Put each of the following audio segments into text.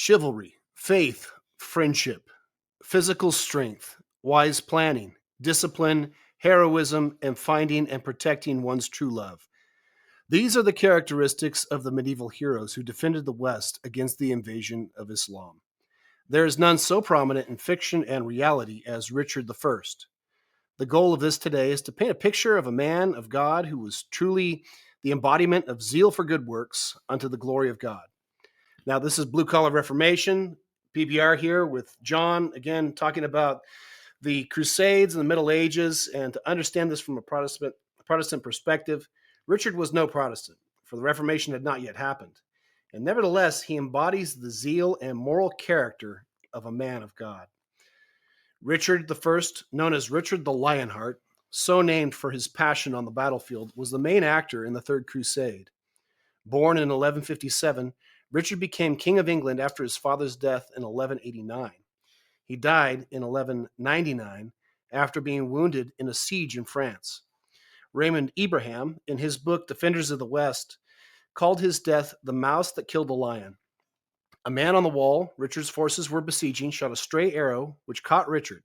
chivalry, faith, friendship, physical strength, wise planning, discipline, heroism, and finding and protecting one's true love. These are the characteristics of the medieval heroes who defended the West against the invasion of Islam. There is none so prominent in fiction and reality as Richard the First. The goal of this today is to paint a picture of a man of God who was truly the embodiment of zeal for good works unto the glory of God. Now, this is Blue Collar Reformation, PBR here with John, again, talking about the Crusades in the Middle Ages. And to understand this from a Protestant perspective, Richard was no Protestant, for the Reformation had not yet happened. And nevertheless, he embodies the zeal and moral character of a man of God. Richard the First, known as Richard the Lionheart, so named for his passion on the battlefield, was the main actor in the Third Crusade. Born in 1157, Richard became King of England after his father's death in 1189. He died in 1199 after being wounded in a siege in France. Raymond Ibrahim, in his book Defenders of the West, called his death the mouse that killed the lion. A man on the wall Richard's forces were besieging shot a stray arrow which caught Richard.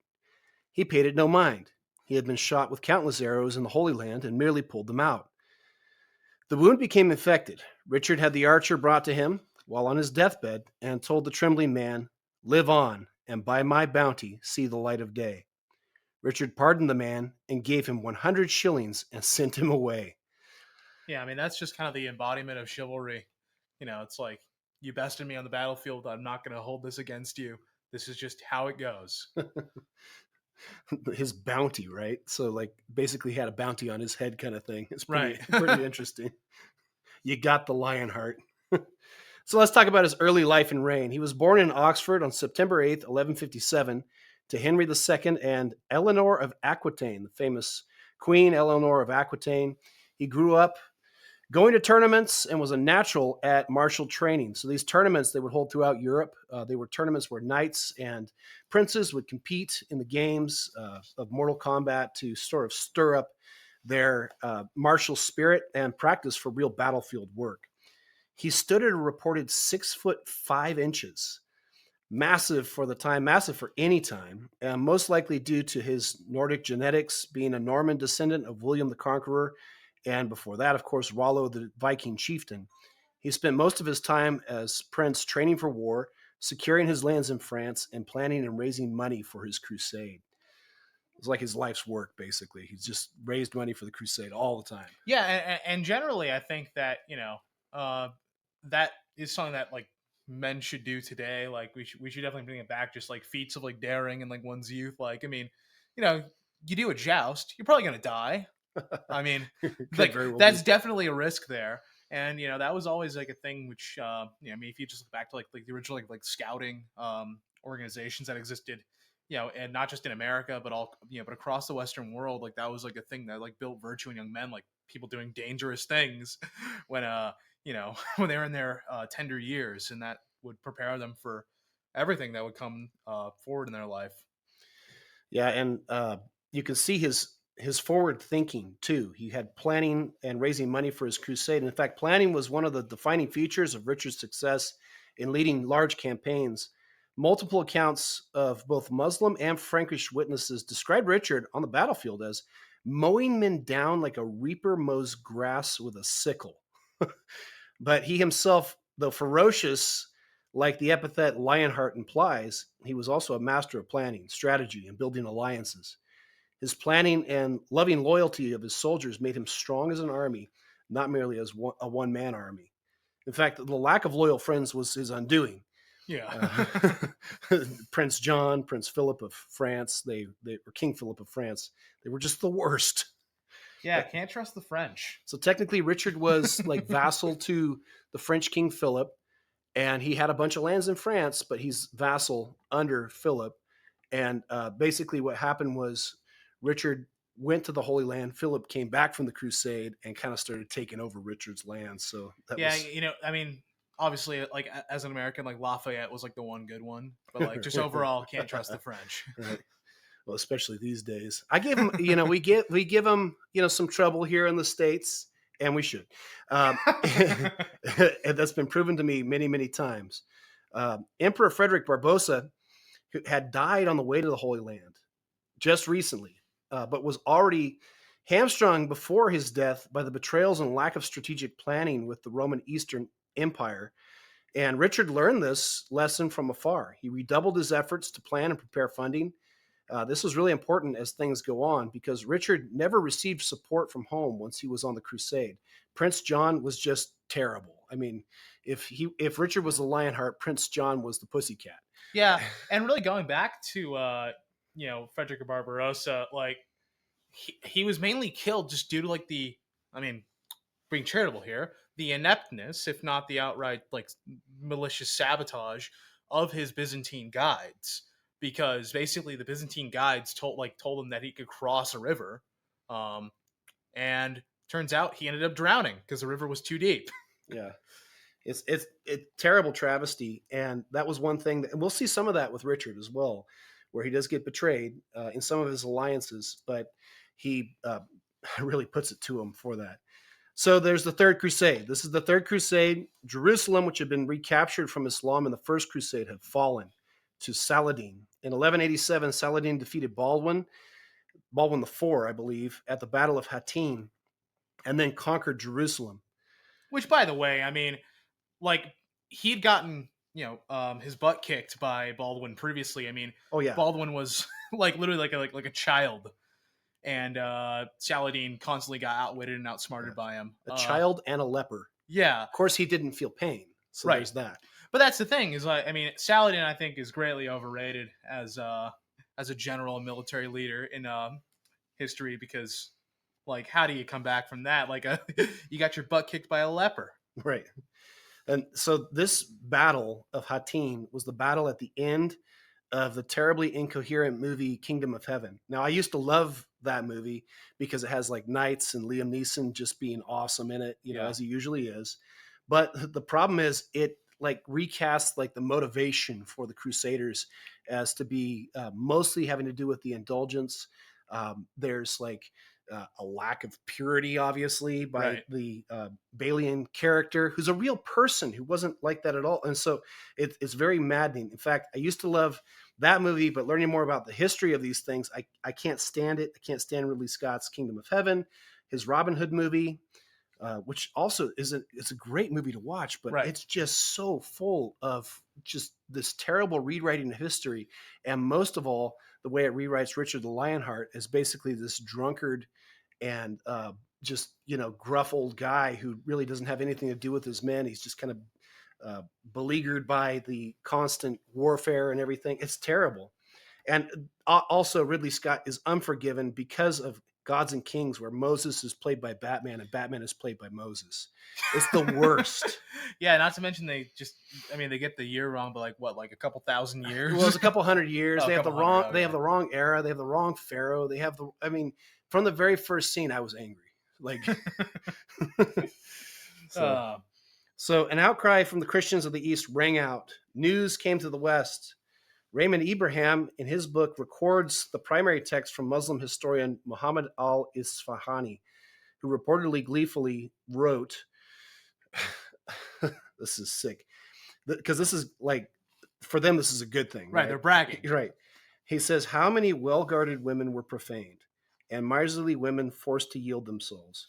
He paid it no mind. He had been shot with countless arrows in the Holy Land and merely pulled them out. The wound became infected. Richard had the archer brought to him while on his deathbed and told the trembling man, "Live on, and by my bounty see the light of day." Richard pardoned the man and gave him 100 shillings and sent him away. Yeah, I mean, that's just kind of the embodiment of chivalry. It's like, you bested me on the battlefield. I'm not going to hold this against you. This is just how it goes. His bounty, right? So, like, basically had a bounty on his head kind of thing. It's Right. pretty interesting. You got the Lionheart. So let's talk about his early life and reign. He was born in Oxford on September 8th, 1157, to Henry II and Eleanor of Aquitaine, the famous Queen Eleanor of Aquitaine. He grew up going to tournaments and was a natural at martial training. So these tournaments they would hold throughout Europe. They were tournaments where knights and princes would compete in the games of Mortal Kombat to sort of stir up their martial spirit and practice for real battlefield work. He stood at a reported 6'5" massive for the time, massive for any time, most likely due to his Nordic genetics, being a Norman descendant of William the Conqueror, and before that, of course, Rollo the Viking chieftain. He spent most of his time as prince training for war, securing his lands in France, and planning and raising money for his crusade. It was like his life's work, basically. He's just raised money for the crusade all the time. Yeah, and generally, I think that that is something that like men should do today. Like we should definitely bring it back. Just like feats of like daring and like one's youth. Like I mean, you do a joust, you're probably gonna die. I mean, like that's definitely a risk there. And that was always like a thing which I mean, if you just look back to like the original like scouting organizations that existed, and not just in America, but all but across the Western world, like that was like a thing that like built virtue in young men, like people doing dangerous things when when they were in their tender years, and that would prepare them for everything that would come forward in their life. Yeah, and you can see his forward thinking too. He had planning and raising money for his crusade. In fact, planning was one of the defining features of Richard's success in leading large campaigns. Multiple accounts of both Muslim and Frankish witnesses describe Richard on the battlefield as mowing men down like a reaper mows grass with a sickle. But he himself, though ferocious, like the epithet Lionheart implies, he was also a master of planning, strategy, and building alliances. His planning and loving loyalty of his soldiers made him strong as an army, not merely as a one-man army. In fact, the lack of loyal friends was his undoing. Yeah. Prince John, Prince Philip of France, they were King Philip of France. They were just the worst. Yeah, can't trust the French. So technically, Richard was like vassal to the French King Philip, and he had a bunch of lands in France, but he's vassal under Philip. And basically, what happened was Richard went to the Holy Land. Philip came back from the Crusade and kind of started taking over Richard's land. So I mean, obviously, like as an American, like Lafayette was like the one good one, but like just overall, can't trust the French. Right. Well, especially these days. I give him, we give him, some trouble here in the States, and we should. And that's been proven to me many, many times. Emperor Frederick Barbarossa, who had died on the way to the Holy Land just recently, but was already hamstrung before his death by the betrayals and lack of strategic planning with the Roman Eastern Empire. And Richard learned this lesson from afar. He redoubled his efforts to plan and prepare funding. This was really important as things go on because Richard never received support from home once he was on the crusade. Prince John was just terrible. I mean, if Richard was the Lionheart, Prince John was the pussycat. Yeah, and really going back to Frederick Barbarossa, like he was mainly killed just due to like I mean, being charitable here, the ineptness, if not the outright like malicious sabotage of his Byzantine guides, because basically the Byzantine guides told him that he could cross a river, um, and turns out he ended up drowning because the river was too deep. Yeah. It's terrible travesty, and that was one thing that, and we'll see some of that with Richard as well, where he does get betrayed in some of his alliances, but he really puts it to him for that. So there's the Third Crusade. This is the Third Crusade. Jerusalem, which had been recaptured from Islam in the First Crusade, had fallen to Saladin. In 1187, Saladin defeated Baldwin IV, I believe, at the Battle of Hattin, and then conquered Jerusalem. Which, by the way, I mean, like he'd gotten his butt kicked by Baldwin previously. I mean, Oh yeah, Baldwin was like literally like a child, and Saladin constantly got outwitted and outsmarted by him. a child and a leper. Yeah, Of course, he didn't feel pain, so right. there's that. But that's the thing is like I mean, Saladin I think is greatly overrated as a general and military leader in history because like how do you come back from that? Like you got your butt kicked by a leper. Right. And so this battle of Hattin was the battle at the end of the terribly incoherent movie Kingdom of Heaven. Now, I used to love that movie because it has like knights and Liam Neeson just being awesome in it, Yeah. as he usually is. But the problem is it like recasts like the motivation for the Crusaders as to be mostly having to do with the indulgence. There's like a lack of purity, obviously, by Right. the Balian character, who's a real person who wasn't like that at all. And so it's very maddening. In fact, I used to love that movie, but learning more about the history of these things, I can't stand it. I can't stand Ridley Scott's Kingdom of Heaven, his Robin Hood movie, which also it's a great movie to watch, but Right. it's just so full of just this terrible rewriting of history. And most of all, the way it rewrites Richard the Lionheart is basically this drunkard and just gruff old guy who really doesn't have anything to do with his men. He's just kind of beleaguered by the constant warfare and everything. It's terrible. And also, Ridley Scott is unforgiven because of Gods and Kings, where Moses is played by Batman and Batman is played by Moses. It's the worst. Yeah, not to mention I mean they get the year wrong, but like what, like a couple thousand years? Well, it's a couple hundred years. Oh, a They have the couple hundred. wrong. Okay. They have the wrong era. They have the wrong pharaoh. They have the. I mean, from the very first scene, I was angry. Like, so, Uh, so an outcry from the Christians of the East rang out. News came to the West. Raymond Ibrahim, in his book, records the primary text from Muslim historian Muhammad al-Isfahani, who reportedly gleefully wrote, this is sick, because this is like, for them, this is a good thing, right, right? they're bragging. Right. He says, how many well-guarded women were profaned, and miserly women forced to yield themselves,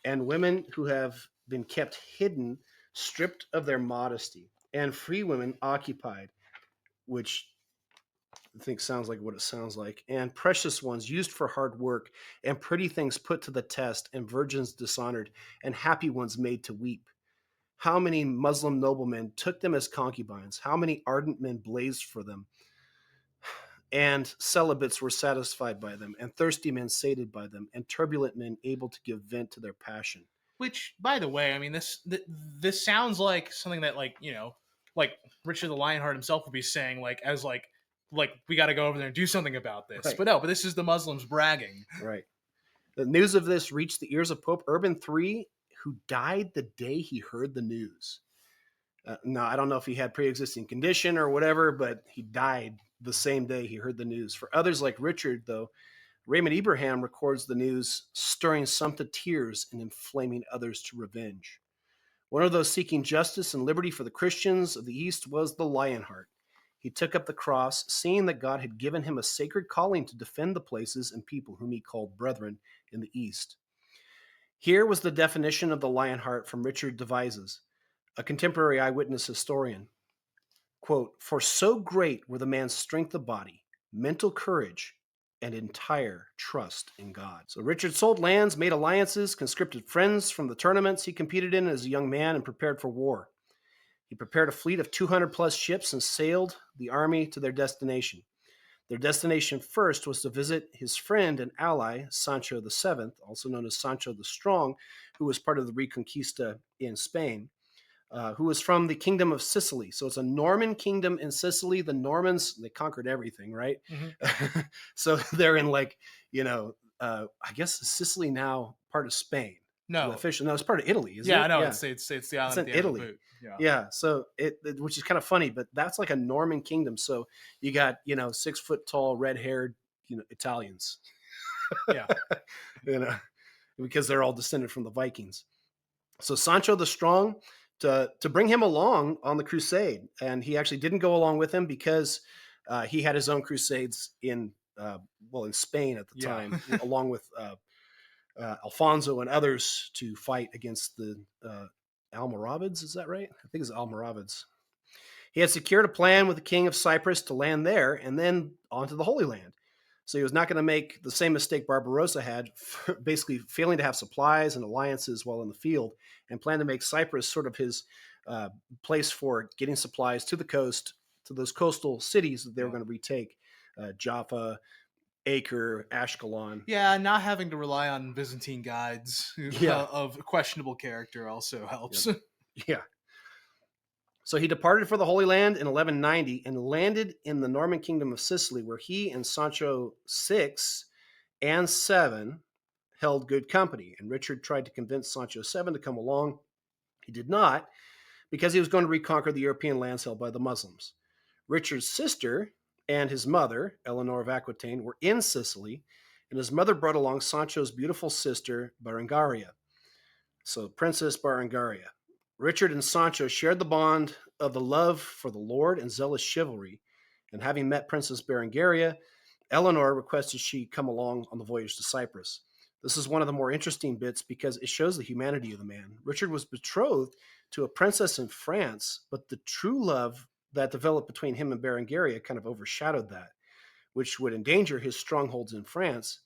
and women who have been kept hidden, stripped of their modesty, and free women occupied, which I think sounds like what it sounds like, and precious ones used for hard work, and pretty things put to the test, and virgins dishonored, and happy ones made to weep. How many Muslim noblemen took them as concubines? How many ardent men blazed for them? And celibates were satisfied by them, and thirsty men sated by them, and turbulent men able to give vent to their passion. Which, by the way, I mean this sounds like something that like Richard the Lionheart himself would be saying, like as like we got to go over there and do something about this. Right. But no, but this is the Muslims bragging. Right. The news of this reached the ears of Pope Urban III, who died the day he heard the news. No, I don't know if he had pre-existing condition or whatever, but he died the same day he heard the news. For others like Richard, though, Raymond Ibrahim records the news, stirring some to tears and inflaming others to revenge. One of those seeking justice and liberty for the Christians of the East was the Lionheart. He took up the cross, seeing that God had given him a sacred calling to defend the places and people whom he called brethren in the East. Here was the definition of the Lionheart from Richard Devizes, a contemporary eyewitness historian. Quote, "For so great were the man's strength of body, mental courage, and entire trust in God." So Richard sold lands, made alliances, conscripted friends from the tournaments he competed in as a young man, and prepared for war. He prepared a fleet of 200 plus ships and sailed the army to their destination. Their destination first was to visit his friend and ally, Sancho VII, also known as Sancho the Strong, who was part of the Reconquista in Spain, who was from the Kingdom of Sicily. So it's a Norman kingdom in Sicily. The Normans, they conquered everything, right? Mm-hmm. So they're in like, I guess Sicily now part of Spain. No, Officially, no, it's part of Italy, isn't yeah, it? I know Yeah, it's the it's island at in the end of the Italy. boot. Yeah, Yeah, so which is kind of funny, but that's like a Norman kingdom. So you got 6 foot tall, red haired, Italians, yeah, you know, because they're all descended from the Vikings. So Sancho the Strong to bring him along on the crusade, and he actually didn't go along with him because he had his own crusades in Spain at the yeah. time, along with Alfonso and others to fight against the Almoravids. Is that right? I think it's Almoravids. He had secured a plan with the king of Cyprus to land there and then onto the Holy Land. So he was not going to make the same mistake Barbarossa had, basically failing to have supplies and alliances while in the field, and planned to make Cyprus sort of his place for getting supplies to the coast, to those coastal cities that they were Yeah. going to retake, Jaffa, Acre, Ashkelon. Yeah, not having to rely on Byzantine guides Yeah, of questionable character also helps. yep. Yeah. So he departed for the Holy Land in 1190 and landed in the Norman kingdom of Sicily, where he and Sancho VI and VII held good company. And Richard tried to convince Sancho VII to come along. He did not, because he was going to reconquer the European lands held by the Muslims. Richard's sister and his mother, Eleanor of Aquitaine, were in Sicily, and his mother brought along Sancho's beautiful sister, Berengaria. So, Princess Berengaria. Richard and Sancho shared the bond of the love for the Lord and zealous chivalry, and having met Princess Berengaria, Eleanor requested she come along on the voyage to Cyprus. This is one of the more interesting bits because it shows the humanity of the man. Richard was betrothed to a princess in France, but the true love that developed between him and Berengaria kind of overshadowed that, which would endanger his strongholds in France.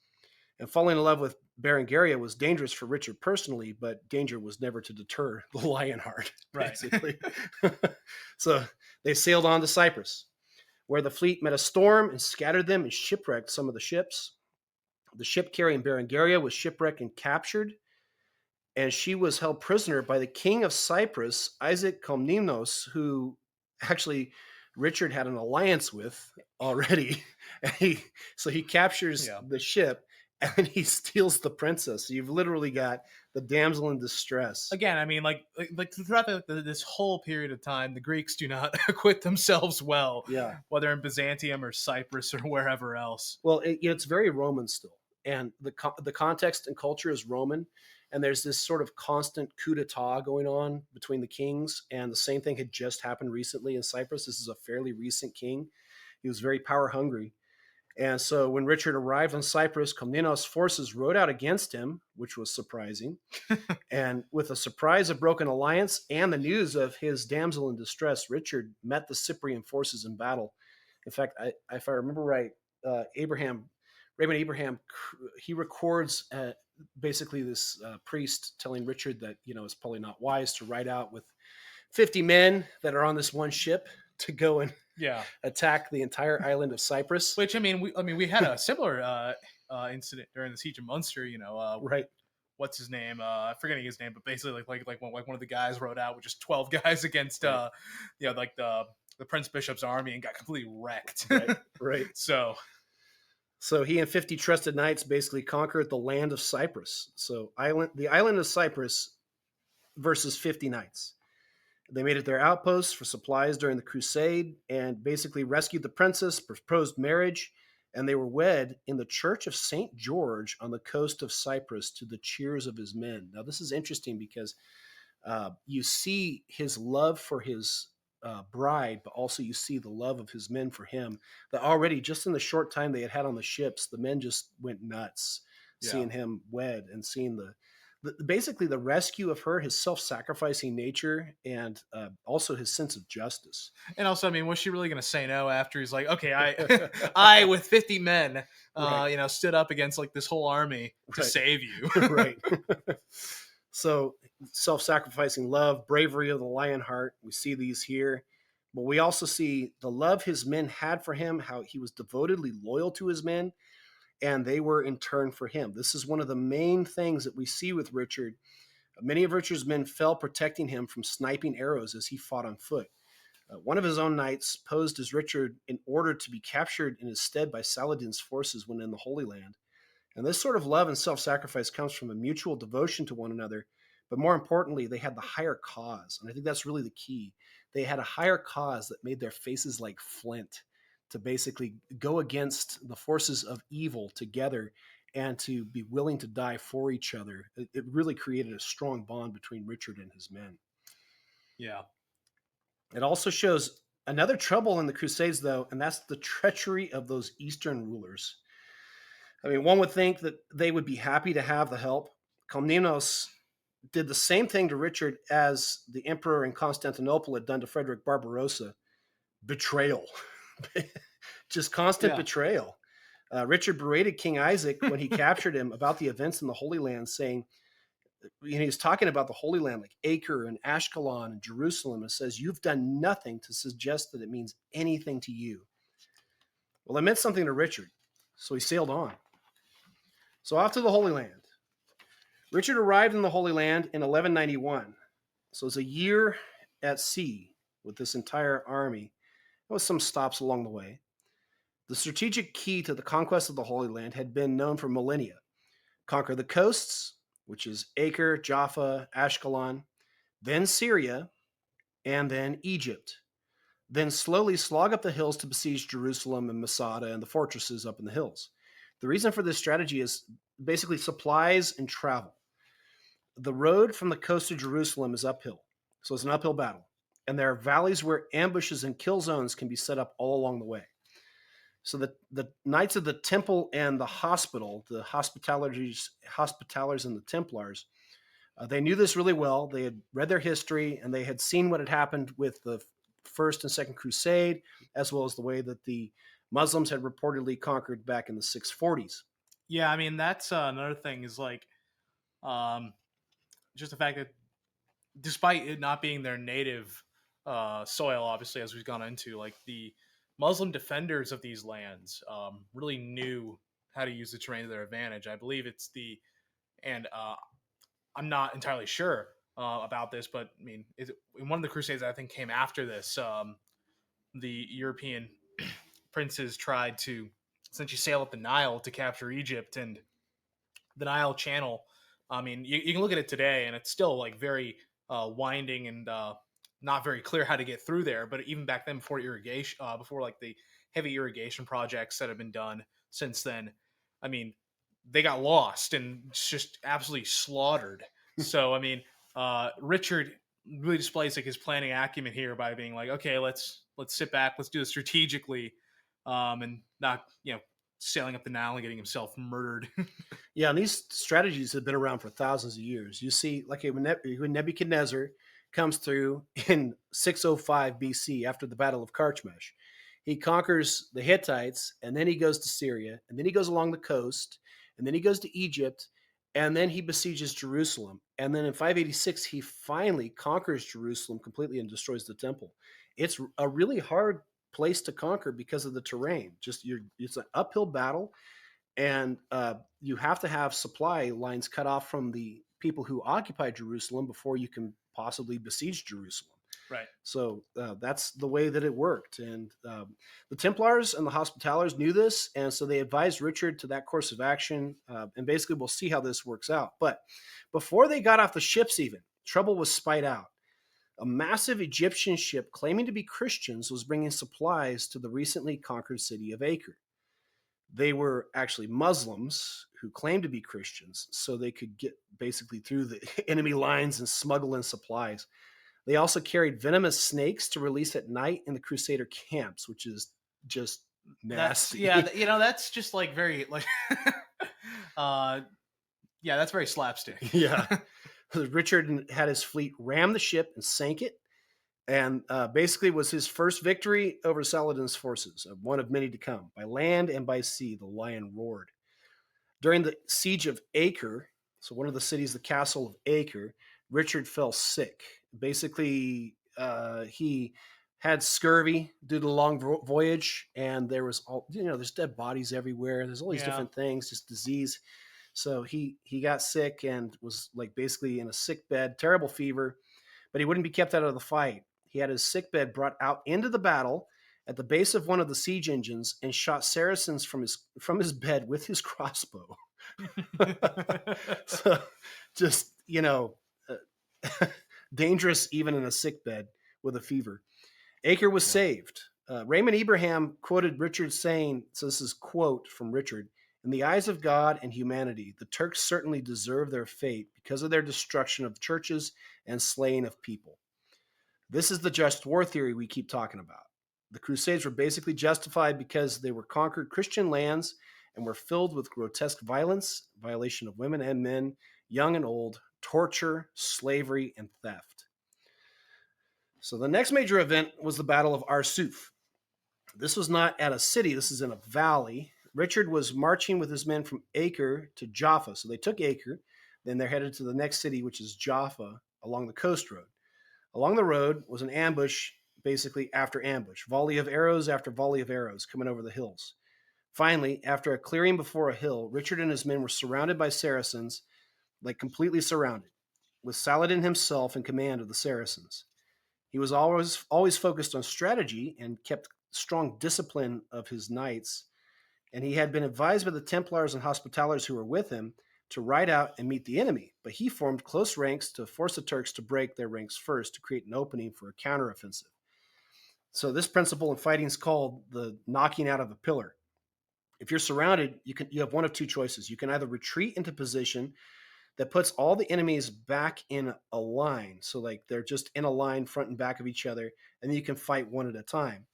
And falling in love with Berengaria was dangerous for Richard personally, but danger was never to deter the Lionheart, Right. basically. So they sailed on to Cyprus, where the fleet met a storm and scattered them and shipwrecked some of the ships. The ship carrying Berengaria was shipwrecked and captured, and she was held prisoner by the king of Cyprus, Isaac Komnenos, who actually Richard had an alliance with already. So he captures Yeah. the ship and then he steals the princess. So you've literally got the damsel in distress. Again, I mean, like throughout this whole period of time, the Greeks do not acquit themselves well, Yeah. whether in Byzantium or Cyprus or wherever else. Well, it's very Roman still, and the context and culture is Roman, and there's this sort of constant coup d'état going on between the kings, and the same thing had just happened recently in Cyprus. This is a fairly recent king. He was very power hungry, and so when Richard arrived on Cyprus, Komnenos' forces rode out against him, which was surprising. And with a surprise of broken alliance and the news of his damsel in distress, Richard met the Cyprian forces in battle. In fact, if I remember right, Raymond Abraham, he records basically this priest telling Richard that it's probably not wise to ride out with 50 men that are on this one ship to go and Yeah, attack the entire island of Cyprus. which I mean, we had a similar incident during the siege of Munster. Right. What's his name? Forgetting his name, but basically like one of the guys rode out with just 12 guys against Right. like the Prince Bishop's army and got completely wrecked. Right. Right. So So he and 50 trusted knights basically conquered the land of Cyprus. So the island of Cyprus versus 50 knights. They made it their outpost for supplies during the crusade and basically rescued the princess, proposed marriage, and they were wed in the church of St. George on the coast of Cyprus to the cheers of his men. Now, this is interesting because You see his love for his bride, but also you see the love of his men for him. That already, just in the short time they had had on the ships, the men just went nuts Yeah. seeing him wed and seeing basically the rescue of her, his self-sacrificing nature, and also his sense of justice. And also, I mean, was she really going to say no after he's like, okay, I, I with 50 men, Right, stood up against like this whole army to right, save you. right. So self-sacrificing love, bravery of the Lionheart, we see these here. But we also see the love his men had for him, how he was devotedly loyal to his men, and they were in turn for him. This is one of the main things that we see with Richard. Many of Richard's men fell protecting him from sniping arrows as he fought on foot. One of his own knights posed as Richard in order to be captured in his stead by Saladin's forces when in the Holy Land. And this sort of love and self sacrifice comes from a mutual devotion to one another. But more importantly, they had the higher cause. And I think that's really the key. They had a higher cause that made their faces like flint to basically go against the forces of evil together and to be willing to die for each other. It really created a strong bond between Richard and his men. Yeah. It also shows another trouble in the Crusades, though, and that's the treachery of those Eastern rulers. I mean, one would think that they would be happy to have the help. Komnenos did the same thing to Richard as the emperor in Constantinople had done to Frederick Barbarossa: betrayal, just constant Yeah. betrayal. Richard berated King Isaac when he captured him about the events in the Holy Land, saying, he was talking about the Holy Land, like Acre and Ashkelon and Jerusalem, and says, "You've done nothing to suggest that it means anything to you." Well, it meant something to Richard, so he sailed on. So off to the Holy Land. Richard arrived in the Holy Land in 1191. So it's a year at sea with this entire army, with some stops along the way. The strategic key to the conquest of the Holy Land had been known for millennia: conquer the coasts, which is Acre, Jaffa, Ashkelon, then Syria, and then Egypt. Then slowly slog up the hills to besiege Jerusalem and Masada and the fortresses up in the hills. The reason for this strategy is basically supplies and travel. The road from the coast to Jerusalem is uphill, so it's an uphill battle. And there are valleys where ambushes and kill zones can be set up all along the way. So the Knights of the Temple and the Hospital, the Hospitallers and the Templars, they knew this really well. They had read their history and they had seen what had happened with the First and Second Crusade, as well as the way that the Muslims had reportedly conquered back in the 640s. Yeah. I mean, that's another thing is like, um, just the fact that despite it not being their native soil, obviously, as we've gone into, like the Muslim defenders of these lands really knew how to use the terrain to their advantage. I believe it's the, and I'm not entirely sure about this, but I mean, in one of the Crusades I think came after this, the European princes tried to essentially sail up the Nile to capture Egypt, and the Nile Channel. I mean, you can look at it today, and it's still like very winding and not very clear how to get through there. But even back then, before irrigation, before like the heavy irrigation projects that have been done since then, I mean, they got lost and just absolutely slaughtered. So I mean, Richard really displays like his planning acumen here by being like, okay, let's sit back, let's do this strategically, and not sailing up the Nile and getting himself murdered. Yeah, and these strategies have been around for thousands of years. You see, like when Nebuchadnezzar comes through in 605 BC after the Battle of Carchemish, he conquers the Hittites, and then he goes to Syria, and then he goes along the coast, and then he goes to Egypt, and then he besieges Jerusalem. And then in 586, he finally conquers Jerusalem completely and destroys the temple. It's a really hard place to conquer because of the terrain. It's an uphill battle, and you have to have supply lines cut off from the people who occupy Jerusalem before you can possibly besiege Jerusalem. Right. So that's the way that it worked. And the Templars and the Hospitallers knew this, and so they advised Richard to that course of action. And basically, we'll see how this works out. But before they got off the ships, even trouble was spied out. A massive Egyptian ship claiming to be Christians was bringing supplies to the recently conquered city of Acre. They were actually Muslims who claimed to be Christians, so they could get basically through the enemy lines and smuggle in supplies. They also carried venomous snakes to release at night in the Crusader camps, which is just That's yeah, nasty. you know, that's just like very like uh yeah, that's very slapstick. Yeah. Richard had his fleet ram the ship and sank it, and basically was his first victory over Saladin's forces, one of many to come. By land and by sea, the lion roared. During the siege of Acre, so one of the cities, the castle of Acre, Richard fell sick. Basically, he had scurvy due to the long voyage, and there was all there's dead bodies everywhere. There's all these Yeah. different things, just disease. So he got sick and was like basically in a sick bed, terrible fever, but he wouldn't be kept out of the fight. He had his sick bed brought out into the battle at the base of one of the siege engines and shot Saracens from his bed with his crossbow. So just dangerous even in a sick bed with a fever. Acre was Yeah. saved. Raymond Abraham quoted Richard saying, so this is quote from Richard, in the eyes of God and humanity, the Turks certainly deserve their fate because of their destruction of churches and slaying of people. This is the just war theory we keep talking about. The Crusades were basically justified because they were conquered Christian lands and were filled with grotesque violence, violation of women and men, young and old, torture, slavery, and theft. So the next major event was the Battle of Arsuf. This was not at a city, this is in a valley. Richard was marching with his men from Acre to Jaffa. So they took Acre, then they're headed to the next city, which is Jaffa, along the coast road. Along the road was an ambush, basically after ambush, volley of arrows after volley of arrows coming over the hills. Finally, after a clearing before a hill, Richard and his men were surrounded by Saracens, like completely surrounded, with Saladin himself in command of the Saracens. He was always focused on strategy and kept strong discipline of his knights, and he had been advised by the Templars and Hospitallers who were with him to ride out and meet the enemy, but he formed close ranks to force the Turks to break their ranks first to create an opening for a counteroffensive. So this principle in fighting is called the knocking out of a pillar. If you're surrounded, you have one of two choices. You can either retreat into position that puts all the enemies back in a line, so like they're just in a line front and back of each other, and then you can fight one at a time.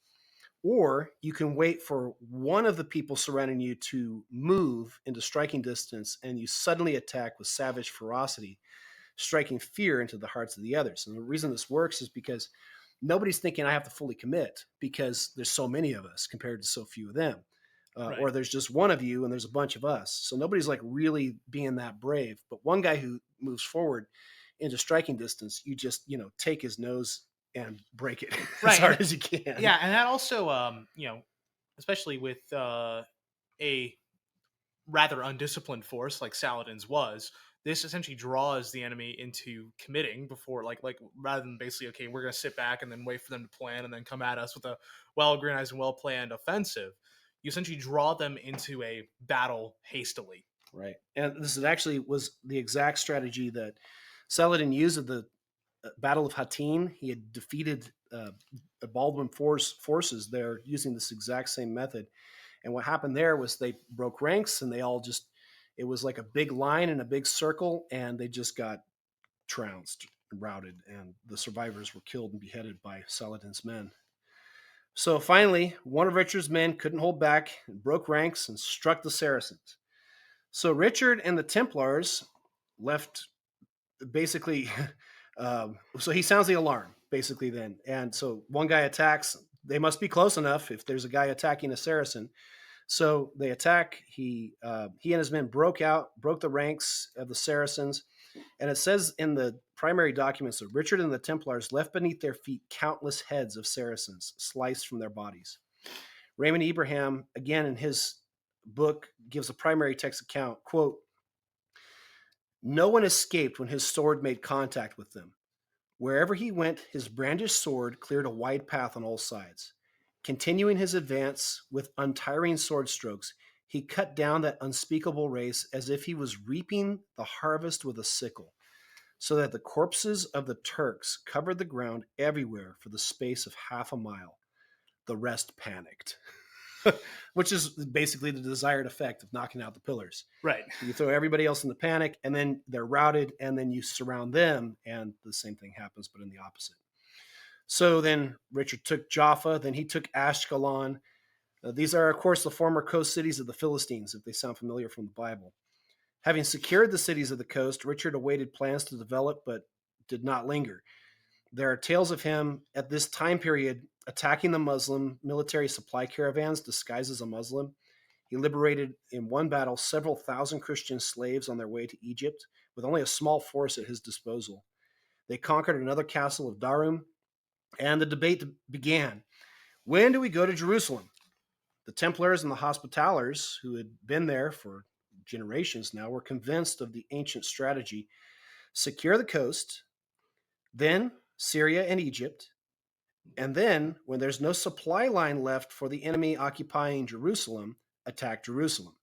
Or you can wait for one of the people surrounding you to move into striking distance and you suddenly attack with savage ferocity, striking fear into the hearts of the others. And the reason this works is because nobody's thinking I have to fully commit because there's so many of us compared to so few of them. Or Right. there's just one of you and there's a bunch of us. So nobody's like really being that brave. But one guy who moves forward into striking distance, you just, take his nose and break it as Right. hard as you can. Yeah, and that also especially with a rather undisciplined force like Saladin's was, this essentially draws the enemy into committing before like rather than basically, okay, we're gonna sit back and then wait for them to plan and then come at us with a well organized and well planned offensive. You essentially draw them into a battle hastily. Right. And this is actually was the exact strategy that Saladin used at the Battle of Hattin. He had defeated Baldwin forces there using this exact same method. And what happened there was they broke ranks and they all just, it was like a big line in a big circle and they just got trounced, routed, and the survivors were killed and beheaded by Saladin's men. So finally, one of Richard's men couldn't hold back and broke ranks and struck the Saracens. So Richard and the Templars left basically. So he sounds the alarm basically then, and so one guy attacks. They must be close enough if there's a guy attacking a Saracen. So they attack. He and his men broke the ranks of the Saracens, and it says in the primary documents that Richard and the Templars left beneath their feet countless heads of Saracens sliced from their bodies. Raymond Abraham, again in his book, gives a primary text account, quote, no one escaped when his sword made contact with them. Wherever he went, his brandished sword cleared a wide path on all sides. Continuing his advance with untiring sword strokes, he cut down that unspeakable race as if he was reaping the harvest with a sickle, so that the corpses of the Turks covered the ground everywhere for the space of half a mile. The rest panicked. which is basically the desired effect of knocking out the pillars. Right. You throw everybody else in the panic, and then they're routed, and then you surround them, and the same thing happens, but in the opposite. So then Richard took Jaffa, then he took Ashkelon. These are, of course, the former coast cities of the Philistines, if they sound familiar from the Bible. Having secured the cities of the coast, Richard awaited plans to develop, but did not linger. There are tales of him at this time period attacking the Muslim military supply caravans disguised as a Muslim. He liberated in one battle several thousand Christian slaves on their way to Egypt with only a small force at his disposal. They conquered another castle of Darum, and the debate began. When do we go to Jerusalem? The Templars and the Hospitallers, who had been there for generations now, were convinced of the ancient strategy: secure the coast, then Syria and Egypt, and then, when there's no supply line left for the enemy occupying Jerusalem, attack Jerusalem.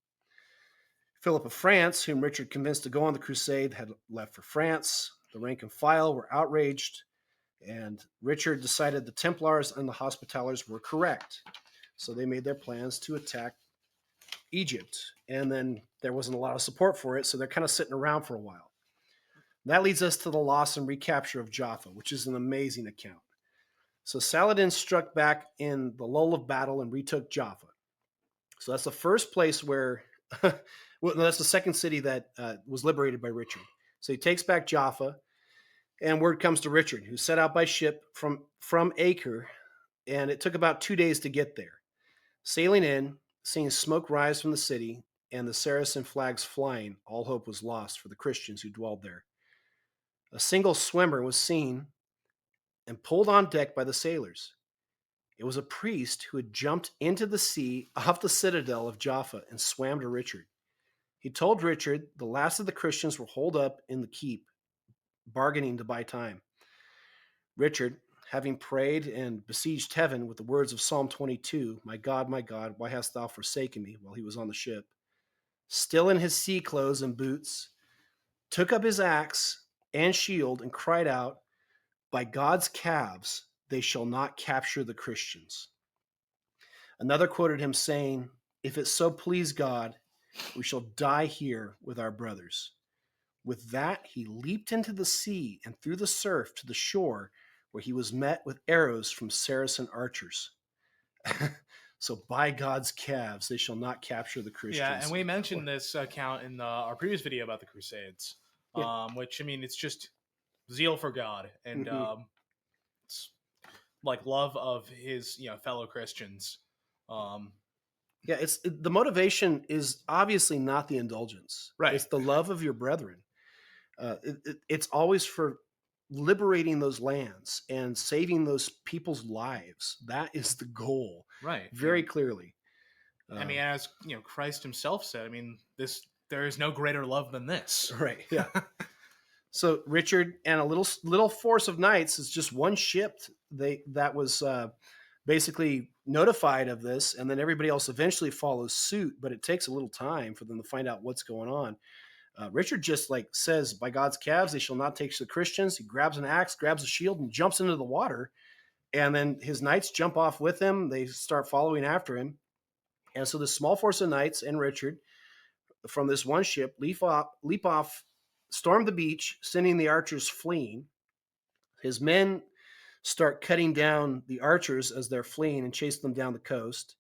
Philip of France, whom Richard convinced to go on the crusade, had left for France. The rank and file were outraged, and Richard decided the Templars and the Hospitallers were correct. So they made their plans to attack Egypt. And then there wasn't a lot of support for it, so they're kind of sitting around for a while. That leads us to the loss and recapture of Jaffa, which is an amazing account. So Saladin struck back in the lull of battle and retook Jaffa. So that's the first place where, well, that's the second city that was liberated by Richard. So he takes back Jaffa, and word comes to Richard, who set out by ship from Acre, and it took about 2 days to get there. Sailing in, seeing smoke rise from the city, and the Saracen flags flying, all hope was lost for the Christians who dwelled there. A single swimmer was seen and pulled on deck by the sailors. It was a priest who had jumped into the sea off the citadel of Jaffa and swam to Richard. He told Richard the last of the Christians were holed up in the keep, bargaining to buy time. Richard, having prayed and besieged heaven with the words of Psalm 22, my God, why hast thou forsaken me?" while he was on the ship, still in his sea clothes and boots, took up his axe and shield and cried out, "By God's calves, they shall not capture the Christians." Another quoted him saying, "If it so please God, we shall die here with our brothers." With that, he leaped into the sea and through the surf to the shore, where he was met with arrows from Saracen archers. So, by God's calves, they shall not capture the Yeah, and Christians. we mentioned this account in our previous video about the Crusades, Yeah. which I mean, it's just zeal for God and Hmm. it's like love of his fellow Christians. Um, Yeah, the motivation is obviously not the indulgence. right, It's the love of your brethren. It's always for liberating those lands and saving those people's lives. That is the goal, right. very clearly. I mean, Um, as Christ Himself said, I mean, there is no greater love than this. right? Yeah. So Richard and a little force of knights is just one ship. That was basically notified of this, and then everybody else eventually follows suit. But it takes a little time for them to find out what's going on. Richard just like says, "By God's calves, they shall not take the Christians." He grabs an axe, grabs a shield, and jumps into the water. And then his knights jump off with him. They start following after him. And so the small force of knights and Richard from this one ship leap off, storm the beach, sending the archers fleeing. His men start cutting down the archers as they're fleeing and chase them down the coast.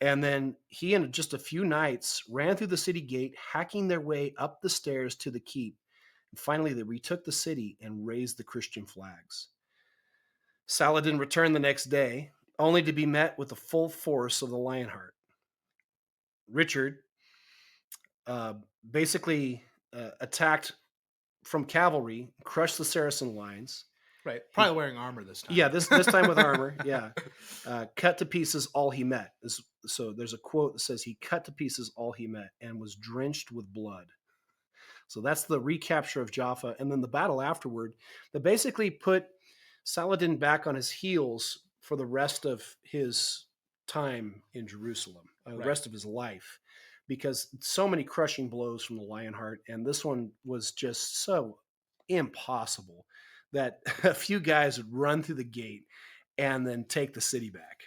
And then he and just a few knights ran through the city gate, hacking their way up the stairs to the keep. And finally, they retook the city and raised the Christian flags. Saladin returned the next day, only to be met with the full force of the Lionheart. Richard uh, basically attacked from cavalry, crushed the Saracen lines. Right, He, probably wearing armor this time. yeah, this time with armor. Yeah, cut to pieces all he met. So there's a quote that says he cut to pieces all he met and was drenched with blood. So that's the recapture of Jaffa, and then the battle afterward that basically put Saladin back on his heels for the rest of his time in Jerusalem, the Right. rest of his life, because so many crushing blows from the Lionheart, and this one was just so impossible that a few guys would run through the gate and then take the city back.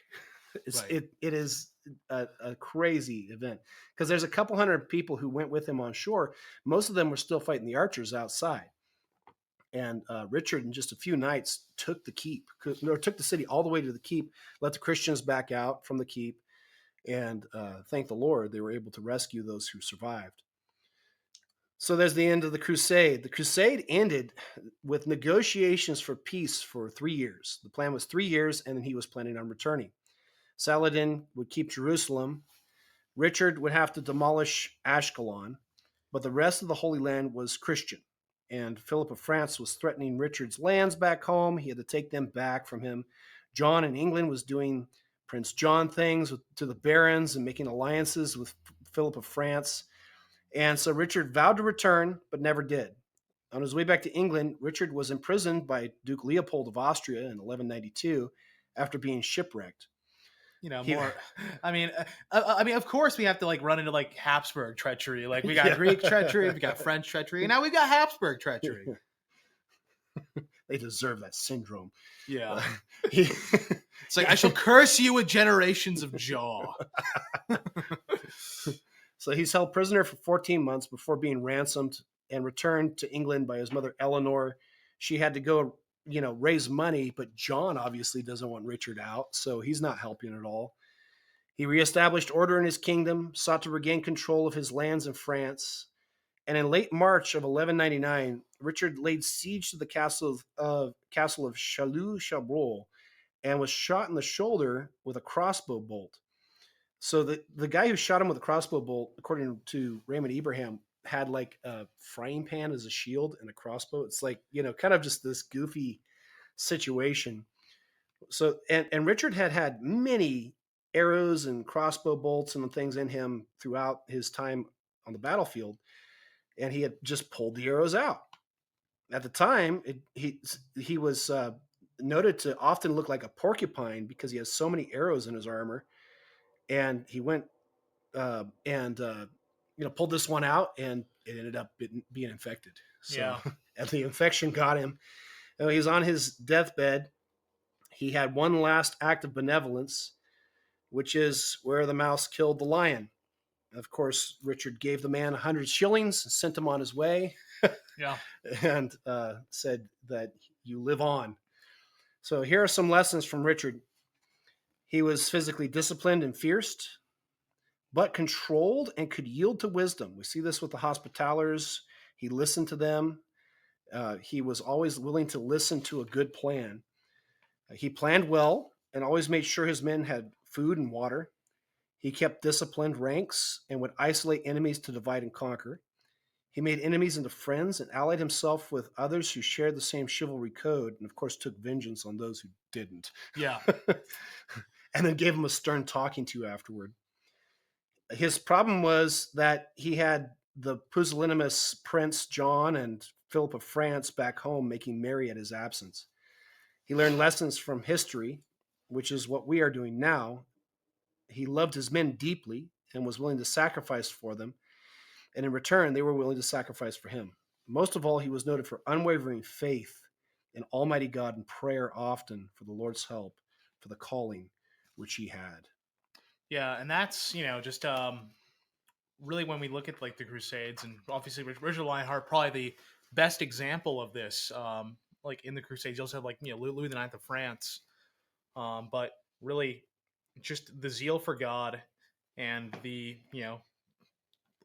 Right. It is a crazy event because there's a couple hundred people who went with him on shore. Most of them were still fighting the archers outside. And Richard, in just a few nights, took the keep, or took the city all the way to the keep, let the Christians back out from the keep, and thank the Lord they were able to rescue those who survived. So there's the end of the crusade. The crusade ended with negotiations for peace for 3 years. The plan was 3 years, and then he was planning on returning. Saladin would keep Jerusalem. Richard would have to demolish Ashkelon, but the rest of the Holy Land was Christian. And Philip of France was threatening Richard's lands back home. He had to take them back from him. John in England was doing Prince John things to the barons and making alliances with Philip of France. And so Richard vowed to return, but never did. On his way back to England, Richard was imprisoned by Duke Leopold of Austria in 1192 after being shipwrecked. He, More. I mean, of course, we have to like run into like Habsburg treachery. Like we got yeah, Greek treachery, we got French treachery, and now we've got Habsburg treachery. they deserve that syndrome. Yeah, He, it's like I shall curse you with generations of jaw. so he's held prisoner for 14 months before being ransomed and returned to England by his mother Eleanor. She had to go, raise money, but John obviously doesn't want Richard out, so he's not helping at all. He reestablished order in his kingdom, sought to regain control of his lands in France, and in late March of 1199, Richard laid siege to the castle of Chalus-Chabrol and was shot in the shoulder with a crossbow bolt. So the guy who shot him with a crossbow bolt, according to Raymond Abraham, had like a frying pan as a shield and a crossbow. It's like, kind of just this goofy situation. So and Richard had many arrows and crossbow bolts and things in him throughout his time on the battlefield, and he had just pulled the arrows out. At the time, he was noted to often look like a porcupine because he has so many arrows in his armor. And he went and pulled this one out, and it ended up being infected. So, Yeah, and the infection got him. He was on his deathbed. He had one last act of benevolence, which is where the mouse killed the lion. Of course, Richard gave the man 100 shillings, sent him on his way, yeah, and said that you live on. So here are some lessons from Richard. He was physically disciplined and fierce, but controlled and could yield to wisdom. We see this with the Hospitallers. He listened to them. He was always willing to listen to a good plan. He planned well and always made sure his men had food and water. He kept disciplined ranks and would isolate enemies to divide and conquer. He made enemies into friends and allied himself with others who shared the same chivalry code, and of course took vengeance on those who didn't. yeah, And then gave him a stern talking to afterward. His problem was that he had the pusillanimous Prince John and Philip of France back home making merry at his absence. He learned lessons from history, which is what we are doing now. He loved his men deeply and was willing to sacrifice for them, and in return, they were willing to sacrifice for him. Most of all, he was noted for unwavering faith in Almighty God and prayer often for the Lord's help for the calling which he had. yeah, and that's just really when we look at like the Crusades, and obviously Richard Lionheart probably the best example of this. Like in the Crusades, you also have like Louis the Ninth of France, but really just the zeal for God and the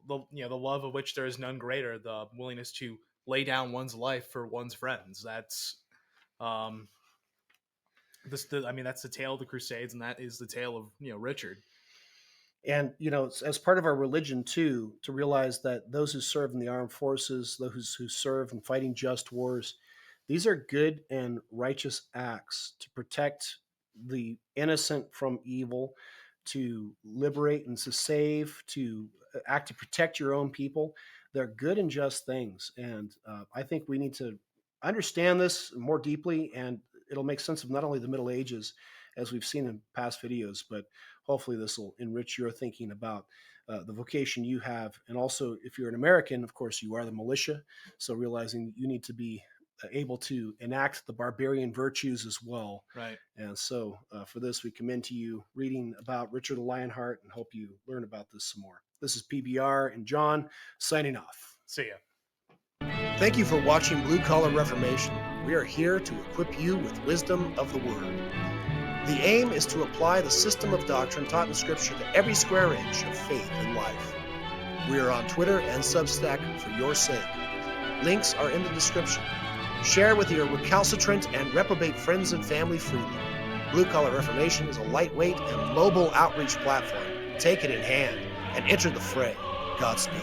the love of which there is none greater, the willingness to lay down one's life for one's friends. That's um I mean that's the tale of the Crusades, and that is the tale of Richard. And as part of our religion too, to realize that those who serve in the armed forces, those who serve in fighting just wars, these are good and righteous acts to protect the innocent from evil, to liberate and to save, to act to protect your own people. They're good and just things, and I think we need to understand this more deeply, and it'll make sense of not only the Middle Ages, as we've seen in past videos, but hopefully this will enrich your thinking about the vocation you have. And also, if you're an American, of course, you are the militia. So realizing you need to be able to enact the barbarian virtues as well. Right. And so for this, we commend to you reading about Richard Lionheart and hope you learn about this some more. This is PBR and John signing off. See ya. Thank you for watching Blue Collar Reformation. We are here to equip you with wisdom of the Word. The aim is to apply the system of doctrine taught in Scripture to every square inch of faith and life. We are on Twitter and Substack for your sake. Links are in the description. Share with your recalcitrant and reprobate friends and family freely. Blue Collar Reformation is a lightweight and mobile outreach platform. Take it in hand and enter the fray. Godspeed.